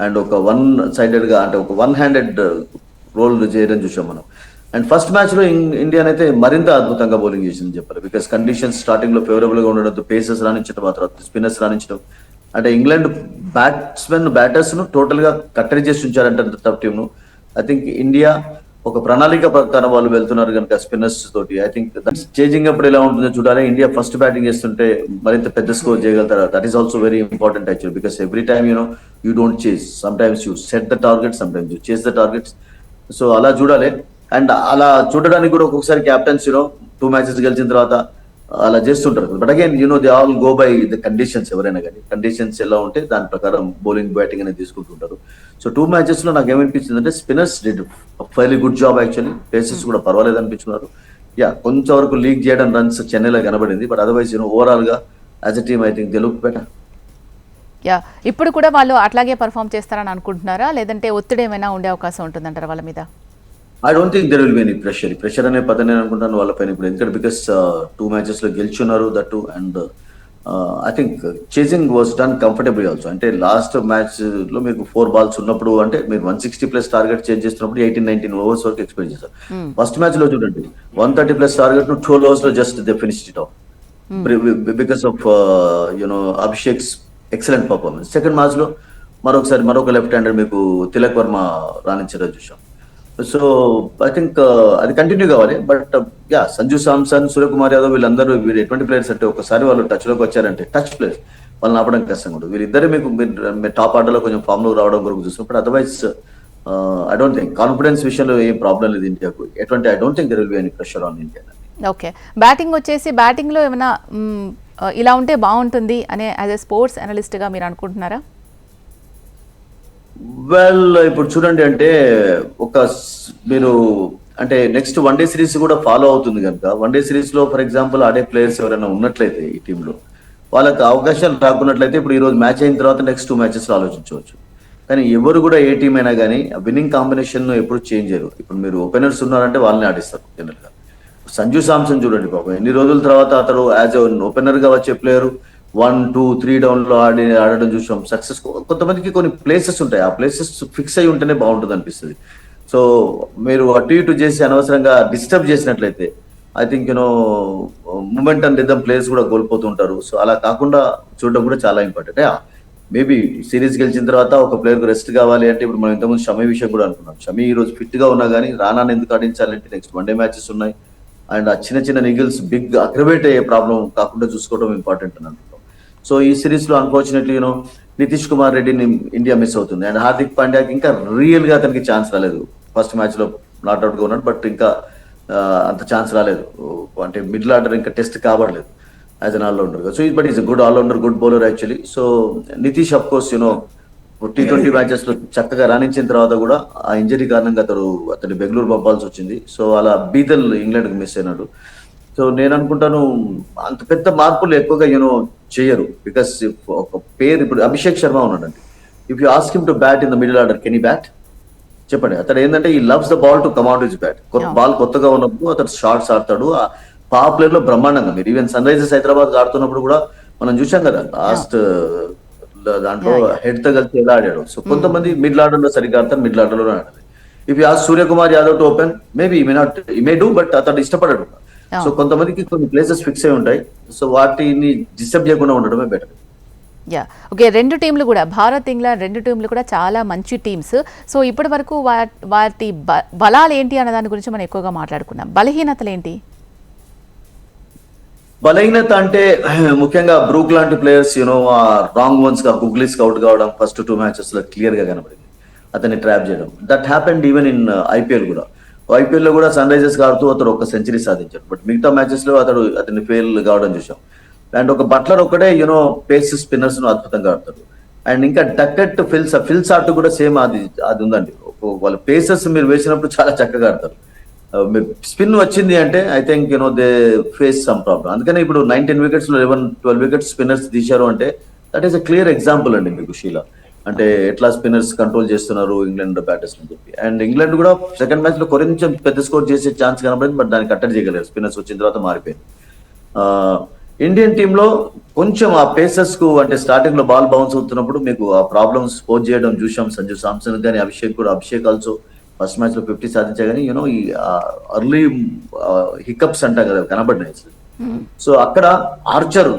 అండ్ ఒక వన్ సైడెడ్ గా అంటే ఒక వన్ హ్యాండెడ్ రోల్ చేయడం చూసాం మనం. అండ్ ఫస్ట్ మ్యాచ్ లో ఇండియానైతే మరింత అద్భుతంగా బౌలింగ్ చేసింది చెప్పాలి. బికాస్ కండిషన్స్ స్టార్టింగ్ లో ఫేవరబుల్ గా ఉండడంతో పేసర్స్ రాణించడం, ఆ తర్వాత స్పిన్నర్స్ రాణించడం, అంటే ఇంగ్లాండ్ బ్యాటర్స్ ను టోటల్ గా కట్టడి చేసి ఉంచారంటే టాప్ టీమ్ ను. ఐ థింక్ ఇండియా ఒక ప్రణాళిక ప్రకారం వాళ్ళు వెళ్తున్నారు కనుక స్పిన్నర్స్ తోటి. ఐ థింక్ చేంజింగ్ అప్పుడు ఎలా ఉంటుందో చూడాలి. ఇండియా ఫస్ట్ బ్యాటింగ్ చేస్తుంటే మరింత పెద్ద స్కోర్ చేయగలుగుతారు. That is also very important actual. Because every time you don't చేస్, some times you set the target, some times you చేస్ ద టార్గెట్స్. సో అలా చూడాలి. అండ్ అలా చూడడానికి కూడా ఒక్కొక్కసారి క్యాప్టెన్స్ 2 మ్యాచెస్ గెలిచిన తర్వాత అలా చేస్తుంటారు. But again they all go by the conditions. ఎవరైనా కానీ కండిషన్స్ ఎలా ఉంటే దాని ప్రకారం బౌలింగ్ బ్యాటింగ్ అనేది తీసుకుంటుంటారు. సో 2 మ్యాచెస్ లో నాకు ఏమనిపించింది అంటే spinners did fairly good job actually. Pacers కూడా పర్వాలేదు అనిపించుకున్నారు. యా కొంచెం వరకు లీక్ చేయడం రన్స్ చెన్నైలో కనబడింది. బట్ అదర్వైజ్ ఓవరాల్ గా as a team I think they look better. Yeah ఇప్పుడు కూడా వాళ్ళు అట్లాగే పర్ఫామ్ చేస్తారని అనుకుంటున్నారా, లేదంటే ఒత్తిడి ఏమైనా ఉండే అవకాశం ఉంటుందంటారా వాళ్ళ మీద? I don't think there will be any pressure. Pressure అనే పదం నేను అనుకుంటాను వాళ్ళపైన ఇప్పుడు. ఎందుకంటే బికాస్ 2 మ్యాచెస్ లో గెలిచున్నారు that. And I think chasing was done comfortable also. అంటే లాస్ట్ మ్యాచ్ లో మీకు 4 balls ఉన్నప్పుడు అంటే మీరు 160+ టార్గెట్ చేంజ్ చేస్తున్నప్పుడు 18-19 ఓవర్స్ వరకు ఎక్స్పెక్ట్ చేస్తారు. ఫస్ట్ మ్యాచ్ లో చూడండి 130+ టార్గెట్ ను 12 overs లో just they finished it off because of Abhishek's excellent performance. Second match లో మరొక లెఫ్ట్ హ్యాండర్ మీకు తిలక్ వర్మ రాణించడం చూసాం. సో ఐ థింక్ అది కంటిన్యూ కావాలి. బట్ యా సంజు సామ్సన్, సూర్యకుమార్ యాదవ్ వీళ్ళందరూ ఎటువంటి ప్లేయర్స్ అంటే ఒకసారి వాళ్ళు టచ్ లోకి వచ్చారంటే టచ్ ప్లేయర్స్ వాళ్ళని ఆపడం కష్టంగా ఉంటుంది. వీళ్ళిద్దరే మీకు టాప్ ఆర్డర్ లో కొంచెం ఫామ్ లో రావడం వరకు చూసినప్పుడు otherwise I don't think confidence విషయంలో ఏం ప్రాబ్లం లేదు ఇండియాకు. I don't think there will be any pressure on India. Okay, batting వచ్చేసి బ్యాటింగ్ లో ఏమైనా ఇలా ఉంటే బాగుంటుంది అనే యాజ్ ఎ స్పోర్ట్స్ అనలిస్ట్ గా మీరు అనుకుంటున్నారా? వెల్ ఇప్పుడు చూడండి అంటే మీరు అంటే నెక్స్ట్ వన్డే సిరీస్ కూడా ఫాలో అవుతుంది కనుక వన్డే సిరీస్ లో ఫర్ ఎగ్జాంపుల్ ఆడే ప్లేయర్స్ ఎవరైనా ఉన్నట్లయితే ఈ టీంలో వాళ్ళకి అవకాశాలు రాకున్నట్లయితే ఇప్పుడు ఈ రోజు మ్యాచ్ అయిన తర్వాత నెక్స్ట్ 2 మ్యాచెస్ లో ఆలోచించవచ్చు. కానీ ఎవరు కూడా ఏ టీం అయినా కానీ విన్నింగ్ కాంబినేషన్ ఎప్పుడు చేంజ్ చేయరు. ఇప్పుడు మీరు ఓపెనర్స్ ఉన్నారంటే వాళ్ళని ఆడిస్తారు జనరల్ గా. సంజు సామ్సన్ చూడండి పాపం ఎన్ని రోజుల తర్వాత అతను యాజ్ ఓపెనర్ గా వచ్చే ప్లేయర్ 1, 2, 3 డౌన్ లో ఆడడం చూసాం. సక్సెస్ కొంతమందికి కొన్ని ప్లేసెస్ ఉంటాయి, ఆ ప్లేసెస్ ఫిక్స్ అయి ఉంటేనే బాగుంటుంది అనిపిస్తుంది. సో మీరు అటు ఇటు చేసి అనవసరంగా డిస్టర్బ్ చేసినట్లయితే I think moment and rhythm players కూడా కోల్పోతుంటారు. సో అలా కాకుండా చూడడం కూడా చాలా ఇంపార్టెంట్. మేబీ సిరీస్ గెలిచిన తర్వాత ఒక ప్లేయర్ రెస్ట్ కావాలి అంటే ఇప్పుడు మనం ఇంతకుముందు షమీ విషయం కూడా అనుకున్నాం. షమీ ఈ రోజు ఫిట్ గా ఉన్నా కానీ రానాని ఎందుకు ఆడించాలంటే నెక్స్ట్ వన్డే మ్యాచెస్ ఉన్నాయి. అండ్ ఆ చిన్న చిన్న నిగిల్స్ బిగ్ అగ్రవేట్ అయ్యే ప్రాబ్లం కాకుండా చూసుకోవడం ఇంపార్టెంట్ అని అనుకుంటాం. సో ఈ సిరీస్ లో అన్ఫార్చునేట్లీ నితీష్ కుమార్ రెడ్డిని ఇండియా మిస్ అవుతుంది. అండ్ హార్దిక్ పాండ్యాకి ఇంకా రియల్ గా అతనికి ఛాన్స్ రాలేదు. ఫస్ట్ మ్యాచ్ లో నాట్అవుట్ గా ఉన్నాడు, బట్ ఇంకా అంత ఛాన్స్ రాలేదు. అంటే మిడిల్ ఆర్డర్ ఇంకా టెస్ట్ కాబడలేదు as an allrounder. So but is good allrounder, good bowler actually. So Nitish of course T20 matches లో చక్కగా రాణించిన తర్వాత కూడా ఆ ఇంజరీ కారణంగా అతను బెంగళూరు పంపాల్సి వచ్చింది. సో అలా బీదల్ ఇంగ్లాండ్ కి మిస్ అయినాడు. సో నేను అనుకుంటాను అంత పెద్ద మార్పులు ఎక్కువగా చేయరు. బికాస్ ఒక పేరు ఇప్పుడు అభిషేక్ శర్మ ఉన్నాడండి. If you ask him to bat in the middle order can he bat? చెప్పండి. అతను ఏంటంటే ఈ loves the ball to come out his bat. Ball కొత్తగా ఉన్నప్పుడు అతను షార్ట్స్ ఆడతాడు. పవర్ ప్లే లో బ్రహ్మాండంగా మీరు ఈవెన్ సన్ రైజర్స్ హైదరాబాద్ ఆడుతున్నప్పుడు కూడా మనం చూసాం కదా లాస్ట్ దాంట్లో హెడ్ తో కలిసి ఎలా ఆడాడు. సో కొంతమంది మిడిల్ ఆర్డర్ లో సరిగ్గా ఆడతారు, మిడిల్ ఆర్డర్ లో ఆడాలి. If you ask Suryakumar Yadav to open maybe May do, but అతను ఇష్టపడడు. సో కొంతమందికి కొన్ని ప్లేసెస్ ఫిక్స్ అయి ఉంటాయి. సో వాటిని డిస్టర్బ్ చేయకుండా ఉండడమే బెటర్. యా ఓకే, 2 టీంలు కూడా భారత్ ఇంగ్లాండ్ 2 టీంలు కూడా చాలా మంచి టీమ్స్. సో ఇప్పటి వరకు వాటి బలాలు ఏంటి అన్న దాని గురించి మనం ఎక్కువగా మాట్లాడుకున్నాం. బలహీనతలు ఏంటి? బలహీనత అంటే ముఖ్యంగా బ్రూక్ లాంటి ప్లేయర్స్ రాంగ్ వన్స్ గా గుగ్లీస్ అవుట్ కావడం ఫస్ట్ 2 మ్యాచెస్ లో క్లియర్ గా కనబడింది. అతన్ని ట్రాప్ చేయడం that happened even in IPL కూడా. ఐపీఎల్ లో కూడా సన్ రైజర్స్ ఆడుతూ అతడు ఒక సెంచరీ సాధించాడు. బట్ మిగతా మ్యాచెస్ లో అతన్ని ఫెయిల్ కావడం చూసాం. అండ్ ఒక బట్లర్ ఒక్కడే పేస్ స్పిన్నర్స్ ను అద్భుతంగా ఆడతాడు. అండ్ ఇంకా డకెట్ ఫిల్స్ ఆర్ట్ కూడా సేమ్ అది ఉందండి. వాళ్ళ పేసెస్ మీరు వేసినప్పుడు చాలా చక్కగా ఆడతారు. స్పిన్ వచ్చింది అంటే I think they face some problem. అందుకని ఇప్పుడు 19 వికెట్స్ లో 11-12 వికెట్స్ స్పిన్నర్స్ తీశారు అంటే that is a clear example అండి మీకు షీలా. అంటే ఎట్లా స్పిన్నర్స్ కంట్రోల్ చేస్తున్నారు ఇంగ్లాండ్ బ్యాటర్స్ అని చెప్పి. అండ్ ఇంగ్లాండ్ కూడా సెకండ్ మ్యాచ్ లో కొంచెం పెద్ద స్కోర్ చేసే ఛాన్స్ కనబడింది. బట్ దాన్ని కట్టడి చేయగలేరు. స్పిన్నర్స్ వచ్చిన తర్వాత మారిపోయింది. ఇండియన్ టీమ్ లో కొంచెం ఆ పేసర్స్ కు అంటే స్టార్టింగ్ లో బాల్ బౌన్స్ అవుతున్నప్పుడు మీకు ఆ ప్రాబ్లమ్స్ పోజ్ చేయడం చూసాం. సంజు సామ్సన్ కానీ అభిషేక్ ఆల్సో ఫస్ట్ మ్యాచ్ లో 50 సాధించా కానీ ఈ అర్లీ హికప్స్ అంటాం కదా కనబడినాయి. సో అక్కడ ఆర్చర్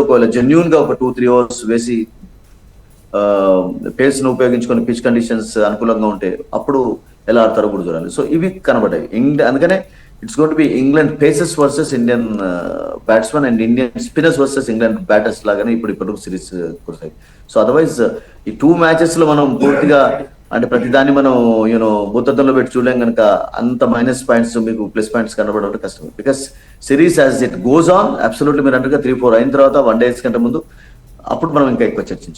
ఒకవేళ జెన్యూన్ గా ఒక 2-3 ఓవర్స్ వేసి పేస్ ను ఉపయోగించుకొని పిచ్ కండిషన్స్ అనుకూలంగా ఉంటే అప్పుడు ఎలా ఆడతారో కూడా చూడాలి. సో ఇవి కనబడ్డాయి. అందుకనే it's going to be England pacers versus Indian batsmen and Indian spinners versus England batters లాగానే ఇప్పుడు సిరీస్ కురుస్తాయి. సో అదర్వైజ్ ఈ 2 మ్యాచెస్ లో మనం పూర్తిగా అంటే ప్రతిదాన్ని మనం భూతద్దంలో పెట్టి చూడలేం కనుక అంత మైనస్ పాయింట్స్ మీకు ప్లస్ పాయింట్స్ కనబడడం కష్టం. Because series as it goes on absolutely మీరు అంటే 3-4 అయిన తర్వాత 1 days కంటే ముందు అప్పుడు మనం ఇంకా ఎక్కువ చర్చించవచ్చు.